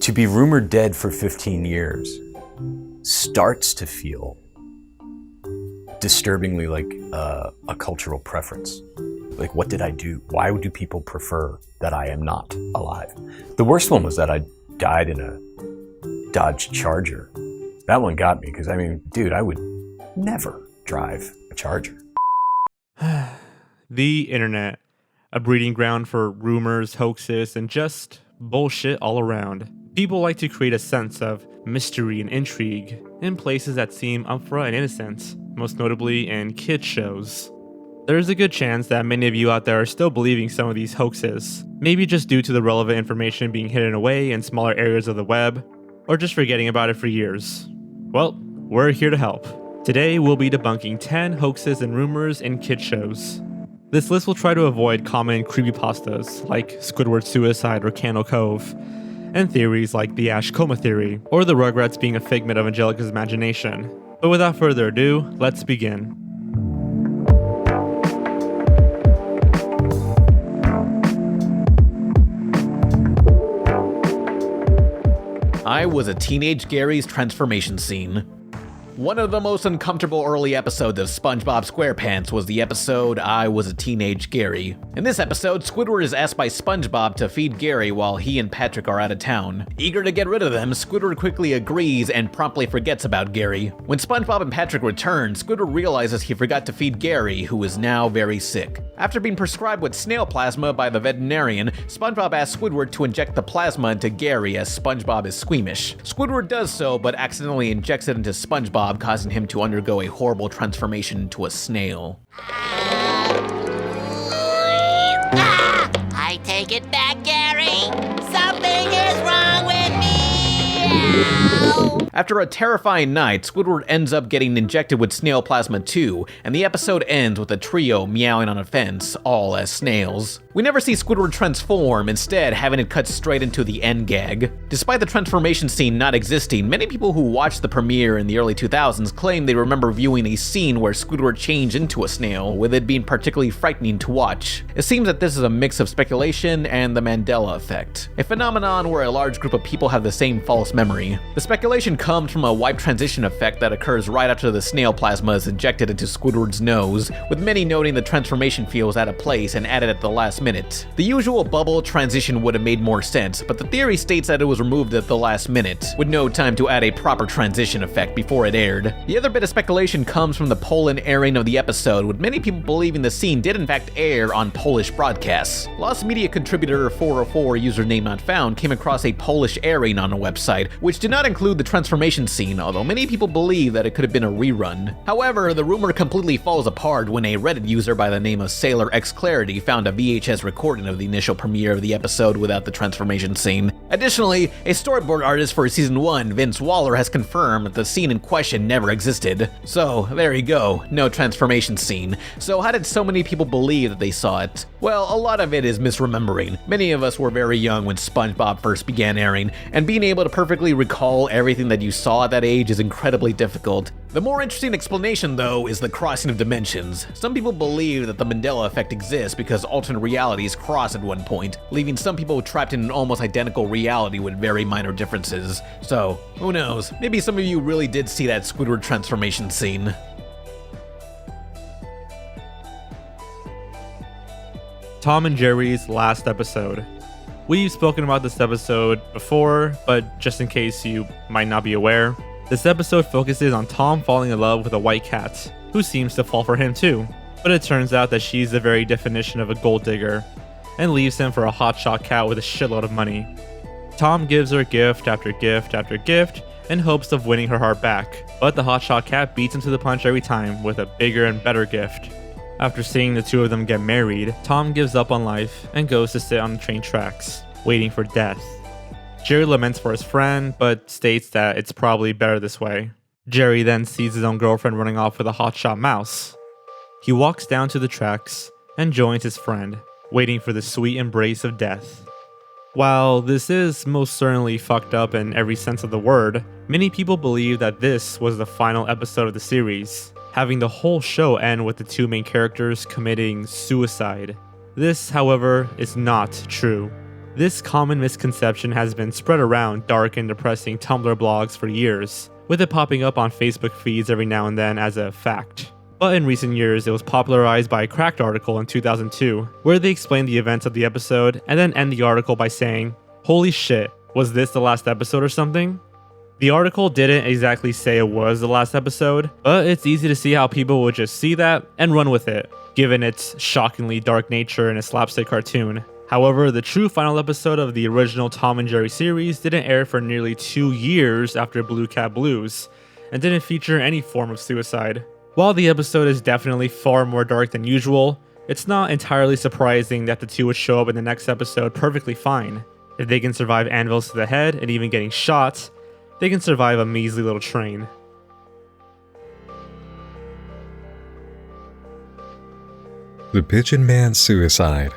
To be rumored dead for 15 years starts to feel disturbingly like a cultural preference. Like, what did I do? Why do people prefer that I am not alive? The worst one was that I died in a Dodge Charger. That one got me because, I mean, dude, I would never drive a Charger. The internet, a breeding ground for rumors, hoaxes, and just bullshit all around. People like to create a sense of mystery and intrigue in places that seem upfront and innocent, most notably in kids shows. There's a good chance that many of you out there are still believing some of these hoaxes, maybe just due to the relevant information being hidden away in smaller areas of the web, or just forgetting about it for years. Well, we're here to help. Today we'll be debunking 10 hoaxes and rumors in kids shows. This list will try to avoid common creepypastas like Squidward suicide or Candle Cove, and theories like the Ash Coma theory, or the Rugrats being a figment of Angelica's imagination. But without further ado, let's begin. I Was a Teenage Gary's transformation scene. One of the most uncomfortable early episodes of SpongeBob SquarePants was the episode I Was a Teenage Gary. In this episode, Squidward is asked by SpongeBob to feed Gary while he and Patrick are out of town. Eager to get rid of them, Squidward quickly agrees and promptly forgets about Gary. When SpongeBob and Patrick return, Squidward realizes he forgot to feed Gary, who is now very sick. After being prescribed with snail plasma by the veterinarian, SpongeBob asks Squidward to inject the plasma into Gary as SpongeBob is squeamish. Squidward does so, but accidentally injects it into SpongeBob, causing him to undergo a horrible transformation into a snail. I take it back, Gary! Something is wrong with me! After a terrifying night, Squidward ends up getting injected with snail plasma too, and the episode ends with a trio meowing on a fence, all as snails. We never see Squidward transform, instead having it cut straight into the end gag. Despite the transformation scene not existing, many people who watched the premiere in the early 2000s claim they remember viewing a scene where Squidward changed into a snail, with it being particularly frightening to watch. It seems that this is a mix of speculation and the Mandela effect, a phenomenon where a large group of people have the same false memory. The speculation comes from a wipe transition effect that occurs right after the snail plasma is injected into Squidward's nose, with many noting the transformation feels out of place and added at the last minute. The usual bubble transition would have made more sense, but the theory states that it was removed at the last minute, with no time to add a proper transition effect before it aired. The other bit of speculation comes from the Poland airing of the episode, with many people believing the scene did in fact air on Polish broadcasts. Lost Media contributor 404 username not found came across a Polish airing on a website, which did not include the transformation scene, although many people believe that it could have been a rerun. However, the rumor completely falls apart when a Reddit user by the name of Sailor X Clarity found a VHS recording of the initial premiere of the episode without the transformation scene. Additionally, a storyboard artist for season 1, Vince Waller, has confirmed that the scene in question never existed. So, there you go, no transformation scene. So how did so many people believe that they saw it? Well, a lot of it is misremembering. Many of us were very young when SpongeBob first began airing, and being able to perfectly recall everything that you saw at that age is incredibly difficult. The more interesting explanation, though, is the crossing of dimensions. Some people believe that the Mandela effect exists because alternate realities cross at one point, leaving some people trapped in an almost identical reality with very minor differences. So, who knows, maybe some of you really did see that Squidward transformation scene. Tom and Jerry's last episode. We've spoken about this episode before, but just in case you might not be aware, this episode focuses on Tom falling in love with a white cat, who seems to fall for him too. But it turns out that she's the very definition of a gold digger, and leaves him for a hotshot cat with a shitload of money. Tom gives her gift after gift after gift in hopes of winning her heart back, but the hotshot cat beats him to the punch every time with a bigger and better gift. After seeing the two of them get married, Tom gives up on life and goes to sit on the train tracks, waiting for death. Jerry laments for his friend, but states that it's probably better this way. Jerry then sees his own girlfriend running off with a hotshot mouse. He walks down to the tracks and joins his friend, waiting for the sweet embrace of death. While this is most certainly fucked up in every sense of the word, many people believe that this was the final episode of the series, having the whole show end with the two main characters committing suicide. This, however, is not true. This common misconception has been spread around dark and depressing Tumblr blogs for years, with it popping up on Facebook feeds every now and then as a fact. But in recent years, it was popularized by a Cracked article in 2002, where they explain the events of the episode and then end the article by saying, "Holy shit, was this the last episode or something?" The article didn't exactly say it was the last episode, but it's easy to see how people would just see that and run with it, given its shockingly dark nature in a slapstick cartoon. However, the true final episode of the original Tom and Jerry series didn't air for nearly 2 years after Blue Cat Blues, and didn't feature any form of suicide. While the episode is definitely far more dark than usual, it's not entirely surprising that the two would show up in the next episode perfectly fine. If they can survive anvils to the head and even getting shot, they can survive a measly little train. The Pigeon Man's suicide.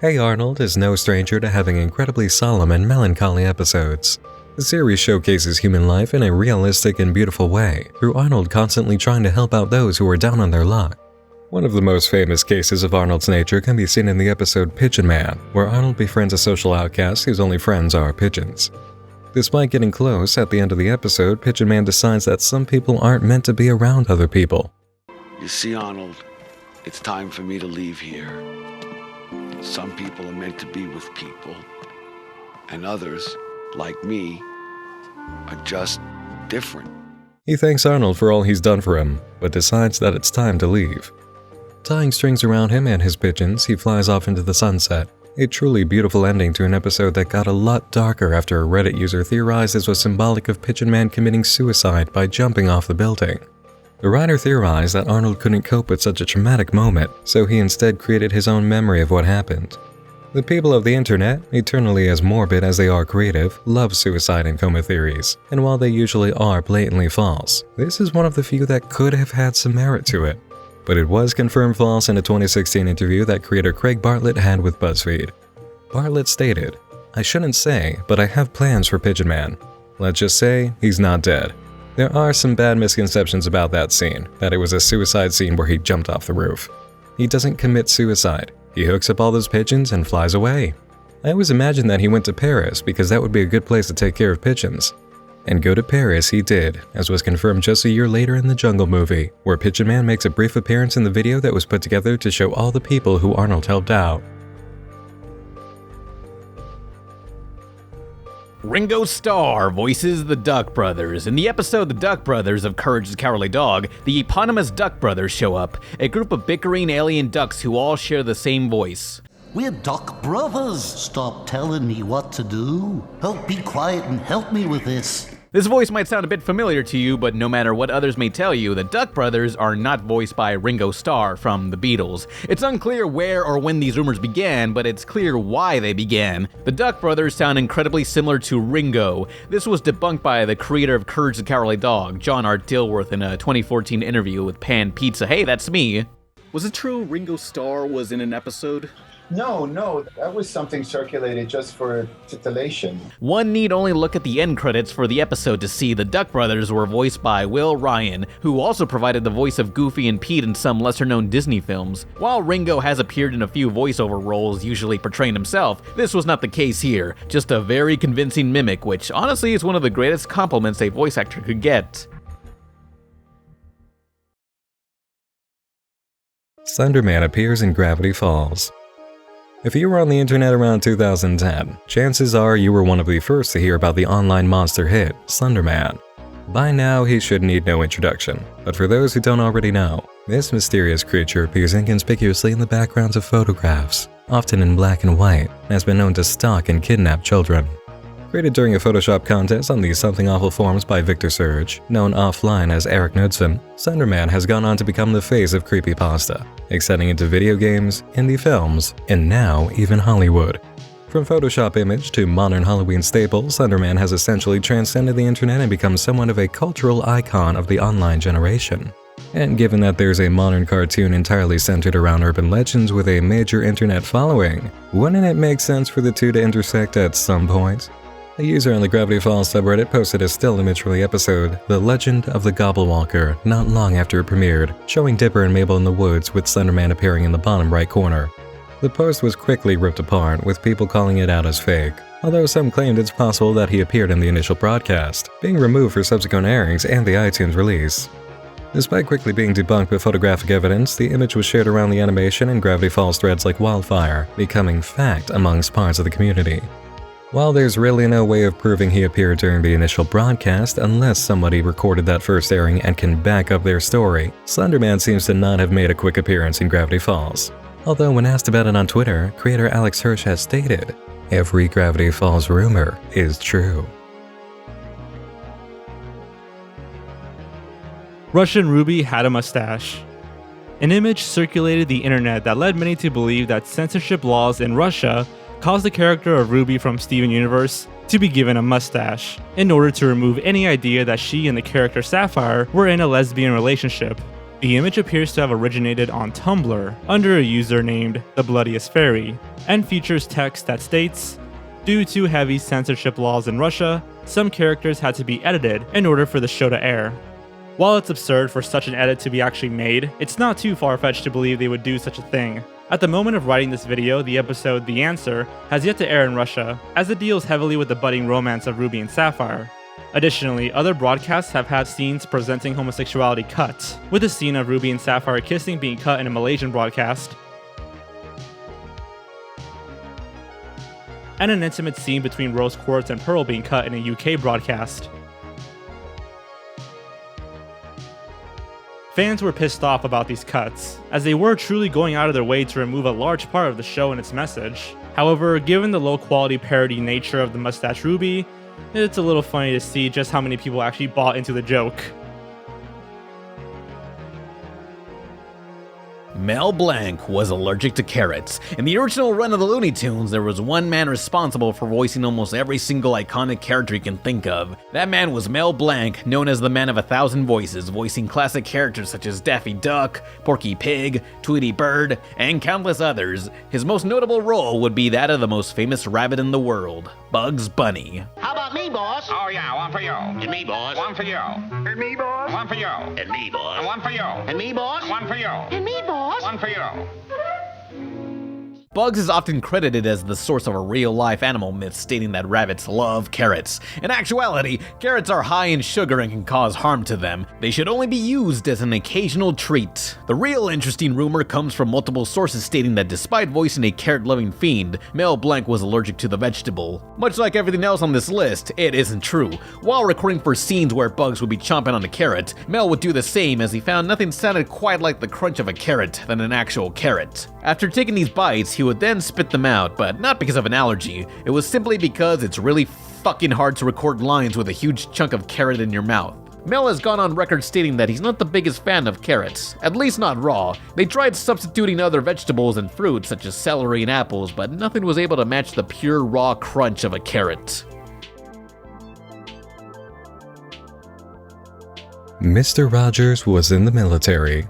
Hey Arnold is no stranger to having incredibly solemn and melancholy episodes. The series showcases human life in a realistic and beautiful way, through Arnold constantly trying to help out those who are down on their luck. One of the most famous cases of Arnold's nature can be seen in the episode Pigeon Man, where Arnold befriends a social outcast whose only friends are pigeons. Despite getting close, at the end of the episode, Pigeon Man decides that some people aren't meant to be around other people. You see, Arnold, it's time for me to leave here. Some people are meant to be with people, and others, like me, are just different. He thanks Arnold for all he's done for him, but decides that it's time to leave. Tying strings around him and his pigeons, he flies off into the sunset. A truly beautiful ending to an episode that got a lot darker after a Reddit user theorized this was symbolic of Pigeon Man committing suicide by jumping off the building. The writer theorized that Arnold couldn't cope with such a traumatic moment, so he instead created his own memory of what happened. The people of the internet, eternally as morbid as they are creative, love suicide and coma theories, and while they usually are blatantly false, this is one of the few that could have had some merit to it. But it was confirmed false in a 2016 interview that creator Craig Bartlett had with BuzzFeed. Bartlett stated, "I shouldn't say, but I have plans for Pigeon Man. Let's just say he's not dead. There are some bad misconceptions about that scene, that it was a suicide scene where he jumped off the roof. He doesn't commit suicide. He hooks up all those pigeons and flies away. I always imagined that he went to Paris because that would be a good place to take care of pigeons." And go to Paris he did, as was confirmed just a year later in the Jungle movie, where Pigeon Man makes a brief appearance in the video that was put together to show all the people who Arnold helped out. Ringo Starr voices the Duck Brothers. In the episode The Duck Brothers of Courage the Cowardly Dog, the eponymous Duck Brothers show up, a group of bickering alien ducks who all share the same voice. We're Duck Brothers. Stop telling me what to do. Oh, be quiet and help me with this. This voice might sound a bit familiar to you, but no matter what others may tell you, the Duck Brothers are not voiced by Ringo Starr from the Beatles. It's unclear where or when these rumors began, but it's clear why they began. The Duck Brothers sound incredibly similar to Ringo. This was debunked by the creator of Courage the Cowardly Dog, John R. Dilworth, in a 2014 interview with Pan Pizza. Hey, that's me. Was it true Ringo Starr was in an episode? No, that was something circulated just for titillation. One need only look at the end credits for the episode to see the Duck Brothers were voiced by Will Ryan, who also provided the voice of Goofy and Pete in some lesser-known Disney films. While Ringo has appeared in a few voiceover roles, usually portraying himself, this was not the case here. Just a very convincing mimic, which honestly is one of the greatest compliments a voice actor could get. Slenderman appears in Gravity Falls. If you were on the internet around 2010, chances are you were one of the first to hear about the online monster hit, Slenderman. By now, he should need no introduction, but for those who don't already know, this mysterious creature appears inconspicuously in the backgrounds of photographs, often in black and white, and has been known to stalk and kidnap children. Created during a Photoshop contest on the Something Awful forums by Victor Surge, known offline as Eric Knudsen, Slenderman has gone on to become the face of creepypasta, extending into video games, indie films, and now even Hollywood. From Photoshop image to modern Halloween staple, Slenderman has essentially transcended the internet and become somewhat of a cultural icon of the online generation. And given that there's a modern cartoon entirely centered around urban legends with a major internet following, wouldn't it make sense for the two to intersect at some point? A user on the Gravity Falls subreddit posted a still image from the episode The Legend of the Gobblewalker not long after it premiered, showing Dipper and Mabel in the woods with Slenderman appearing in the bottom right corner. The post was quickly ripped apart, with people calling it out as fake, although some claimed it's possible that he appeared in the initial broadcast, being removed for subsequent airings and the iTunes release. Despite quickly being debunked with photographic evidence, the image was shared around the animation and Gravity Falls threads like wildfire, becoming fact amongst parts of the community. While there's really no way of proving he appeared during the initial broadcast unless somebody recorded that first airing and can back up their story, Slenderman seems to not have made a quick appearance in Gravity Falls. Although when asked about it on Twitter, creator Alex Hirsch has stated, "Every Gravity Falls rumor is true." Russian Ruby had a mustache. An image circulated the internet that led many to believe that censorship laws in Russia caused the character of Ruby from Steven Universe to be given a mustache, in order to remove any idea that she and the character Sapphire were in a lesbian relationship. The image appears to have originated on Tumblr under a user named The Bloodiest Fairy, and features text that states, "Due to heavy censorship laws in Russia, some characters had to be edited in order for the show to air." While it's absurd for such an edit to be actually made, it's not too far-fetched to believe they would do such a thing. At the moment of writing this video, the episode The Answer has yet to air in Russia, as it deals heavily with the budding romance of Ruby and Sapphire. Additionally, other broadcasts have had scenes presenting homosexuality cut, with a scene of Ruby and Sapphire kissing being cut in a Malaysian broadcast, and an intimate scene between Rose Quartz and Pearl being cut in a UK broadcast. Fans were pissed off about these cuts, as they were truly going out of their way to remove a large part of the show and its message. However, given the low-quality parody nature of the Mustache Ruby, it's a little funny to see just how many people actually bought into the joke. Mel Blanc was allergic to carrots. In the original run of the Looney Tunes, there was one man responsible for voicing almost every single iconic character you can think of. That man was Mel Blanc, known as the Man of 1,000 Voices, voicing classic characters such as Daffy Duck, Porky Pig, Tweety Bird, and countless others. His most notable role would be that of the most famous rabbit in the world, Bugs Bunny. How about me, boss? Oh yeah, one for you. And me, boss. One for you. And me, boss. One for you. And me, boss. And one for you. And me, boss. One for you. And me, boss. One for you. Bugs is often credited as the source of a real-life animal myth stating that rabbits love carrots. In actuality, carrots are high in sugar and can cause harm to them. They should only be used as an occasional treat. The real interesting rumor comes from multiple sources stating that despite voicing a carrot-loving fiend, Mel Blanc was allergic to the vegetable. Much like everything else on this list, it isn't true. While recording for scenes where Bugs would be chomping on a carrot, Mel would do the same as he found nothing sounded quite like the crunch of a carrot than an actual carrot. After taking these bites, he would then spit them out, but not because of an allergy. It was simply because it's really fucking hard to record lines with a huge chunk of carrot in your mouth. Mel has gone on record stating that he's not the biggest fan of carrots, at least not raw. They tried substituting other vegetables and fruits such as celery and apples, but nothing was able to match the pure raw crunch of a carrot. Mr. Rogers was in the military.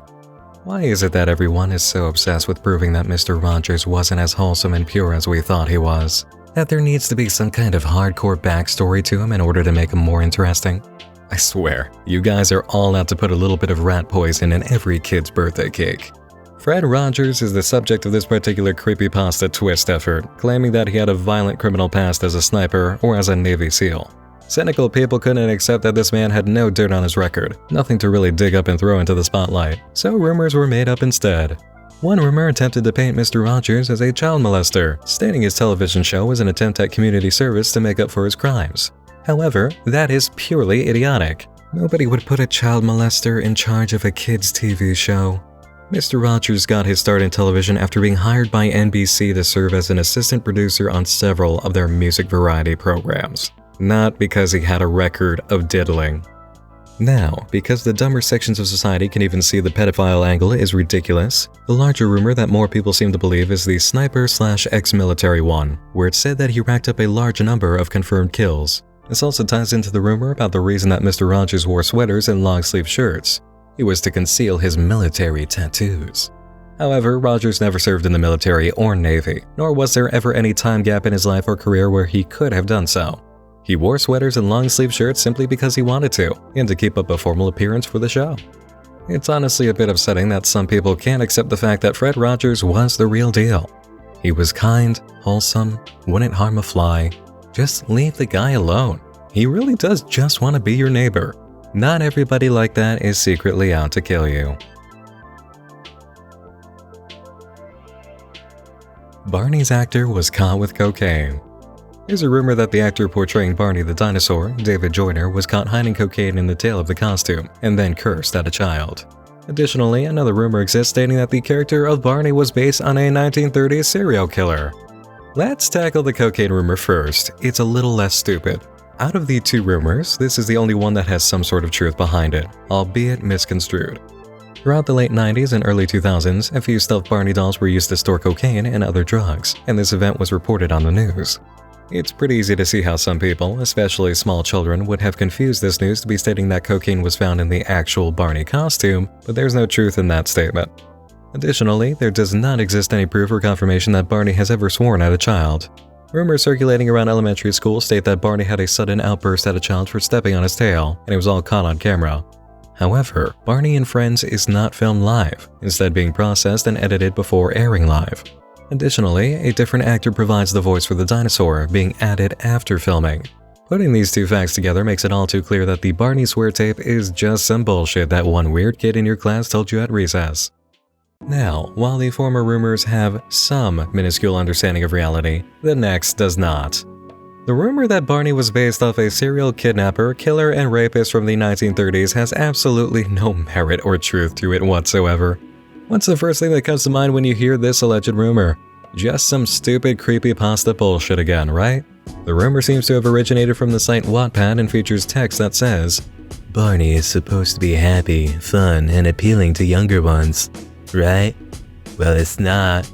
Why is it that everyone is so obsessed with proving that Mr. Rogers wasn't as wholesome and pure as we thought he was? That there needs to be some kind of hardcore backstory to him in order to make him more interesting? I swear, you guys are all out to put a little bit of rat poison in every kid's birthday cake. Fred Rogers is the subject of this particular creepypasta twist effort, claiming that he had a violent criminal past as a sniper or as a Navy SEAL. Cynical people couldn't accept that this man had no dirt on his record, nothing to really dig up and throw into the spotlight, so rumors were made up instead. One rumor attempted to paint Mr. Rogers as a child molester, stating his television show was an attempt at community service to make up for his crimes. However, that is purely idiotic. Nobody would put a child molester in charge of a kids' TV show. Mr. Rogers got his start in television after being hired by NBC to serve as an assistant producer on several of their music variety programs. Not because he had a record of diddling. Now, because the dumber sections of society can even see the pedophile angle is ridiculous, the larger rumor that more people seem to believe is the sniper/ex-military one, where it's said that he racked up a large number of confirmed kills. This also ties into the rumor about the reason that Mr. Rogers wore sweaters and long-sleeve shirts. It was to conceal his military tattoos. However, Rogers never served in the military or Navy, nor was there ever any time gap in his life or career where he could have done so. He wore sweaters and long-sleeve shirts simply because he wanted to, and to keep up a formal appearance for the show. It's honestly a bit upsetting that some people can't accept the fact that Fred Rogers was the real deal. He was kind, wholesome, wouldn't harm a fly. Just leave the guy alone. He really does just want to be your neighbor. Not everybody like that is secretly out to kill you. Barney's actor was caught with cocaine. There's a rumor that the actor portraying Barney the dinosaur, David Joyner, was caught hiding cocaine in the tail of the costume and then cursed at a child. Additionally, another rumor exists stating that the character of Barney was based on a 1930s serial killer. Let's tackle the cocaine rumor first. It's a little less stupid. Out of the two rumors, this is the only one that has some sort of truth behind it, albeit misconstrued. Throughout the late 90s and early 2000s, a few stuffed Barney dolls were used to store cocaine and other drugs, and this event was reported on the news. It's pretty easy to see how some people, especially small children, would have confused this news to be stating that cocaine was found in the actual Barney costume, but there's no truth in that statement. Additionally, there does not exist any proof or confirmation that Barney has ever sworn at a child. Rumors circulating around elementary schools state that Barney had a sudden outburst at a child for stepping on his tail, and it was all caught on camera. However, Barney and Friends is not filmed live, instead being processed and edited before airing live. Additionally, a different actor provides the voice for the dinosaur, being added after filming. Putting these two facts together makes it all too clear that the Barney swear tape is just some bullshit that one weird kid in your class told you at recess. Now, while the former rumors have some minuscule understanding of reality, the next does not. The rumor that Barney was based off a serial kidnapper, killer, and rapist from the 1930s has absolutely no merit or truth to it whatsoever. What's the first thing that comes to mind when you hear this alleged rumor? Just some stupid creepypasta bullshit again, right? The rumor seems to have originated from the site Wattpad and features text that says, "Barney is supposed to be happy, fun, and appealing to younger ones, right? Well, it's not.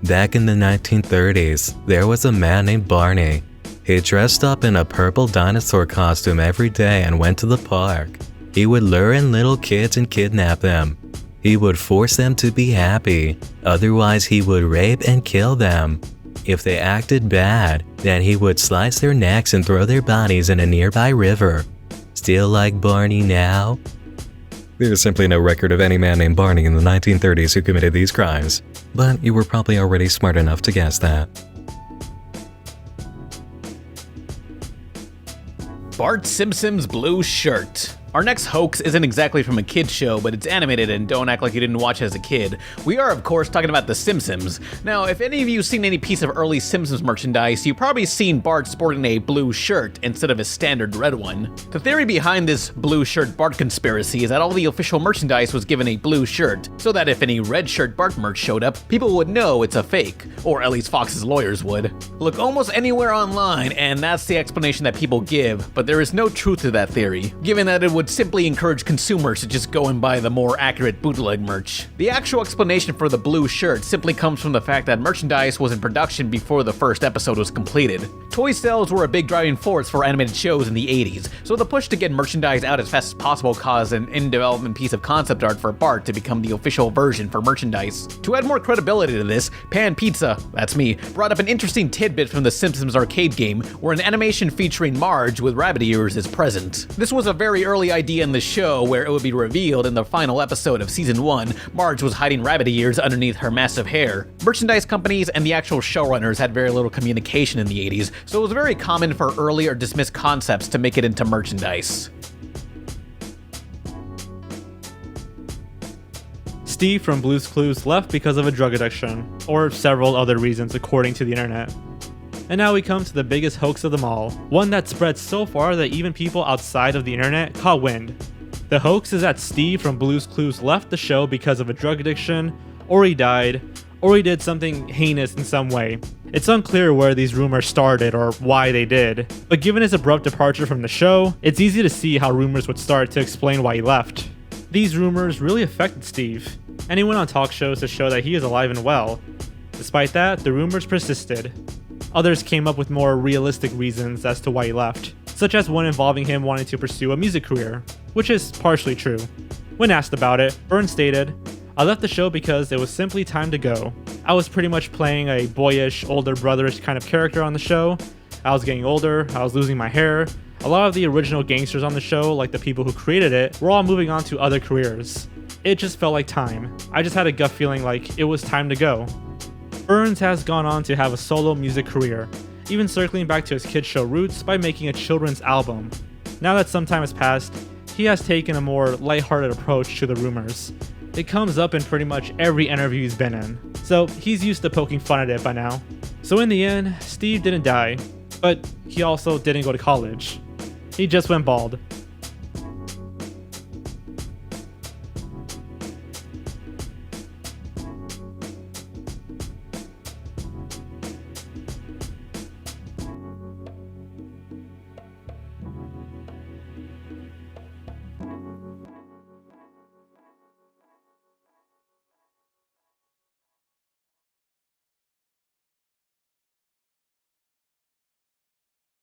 Back in the 1930s, there was a man named Barney. He dressed up in a purple dinosaur costume every day and went to the park. He would lure in little kids and kidnap them. He would force them to be happy, otherwise he would rape and kill them. If they acted bad, then he would slice their necks and throw their bodies in a nearby river. Still like Barney now?" There's simply no record of any man named Barney in the 1930s who committed these crimes, but you were probably already smart enough to guess that. Bart Simpson's blue shirt. Our next hoax isn't exactly from a kid's show, but it's animated and don't act like you didn't watch it as a kid. We are, of course, talking about The Simpsons. Now, if any of you seen any piece of early Simpsons merchandise, you've probably seen Bart sporting a blue shirt instead of his standard red one. The theory behind this blue shirt Bart conspiracy is that all the official merchandise was given a blue shirt, so that if any red shirt Bart merch showed up, people would know it's a fake, or at least Fox's lawyers would. Look almost anywhere online, and that's the explanation that people give, but there is no truth to that theory, given that it would simply encourage consumers to just go and buy the more accurate bootleg merch. The actual explanation for the blue shirt simply comes from the fact that merchandise was in production before the first episode was completed. Toy sales were a big driving force for animated shows in the 80s, so the push to get merchandise out as fast as possible caused an in-development piece of concept art for Bart to become the official version for merchandise. To add more credibility to this, Pan Pizza, that's me, brought up an interesting tidbit from the Simpsons arcade game where an animation featuring Marge with rabbit ears is present. This was a very early idea in the show where it would be revealed in the final episode of season 1, Marge was hiding rabbit ears underneath her massive hair. Merchandise companies and the actual showrunners had very little communication in the 80s, so it was very common for early or dismissed concepts to make it into merchandise. Steve from Blue's Clues left because of a drug addiction, or several other reasons according to the internet. And now we come to the biggest hoax of them all, one that spread so far that even people outside of the internet caught wind. The hoax is that Steve from Blue's Clues left the show because of a drug addiction, or he died, or he did something heinous in some way. It's unclear where these rumors started or why they did, but given his abrupt departure from the show, it's easy to see how rumors would start to explain why he left. These rumors really affected Steve, and he went on talk shows to show that he is alive and well. Despite that, the rumors persisted. Others came up with more realistic reasons as to why he left, such as one involving him wanting to pursue a music career, which is partially true. When asked about it, Burns stated, "I left the show because it was simply time to go. I was pretty much playing a boyish, older brotherish kind of character on the show. I was getting older, I was losing my hair. A lot of the original gangsters on the show, like the people who created it, were all moving on to other careers. It just felt like time. I just had a gut feeling like it was time to go." Burns has gone on to have a solo music career, even circling back to his kid show roots by making a children's album. Now that some time has passed, he has taken a more lighthearted approach to the rumors. It comes up in pretty much every interview he's been in, so he's used to poking fun at it by now. So in the end, Steve didn't die, but he also didn't go to college. He just went bald.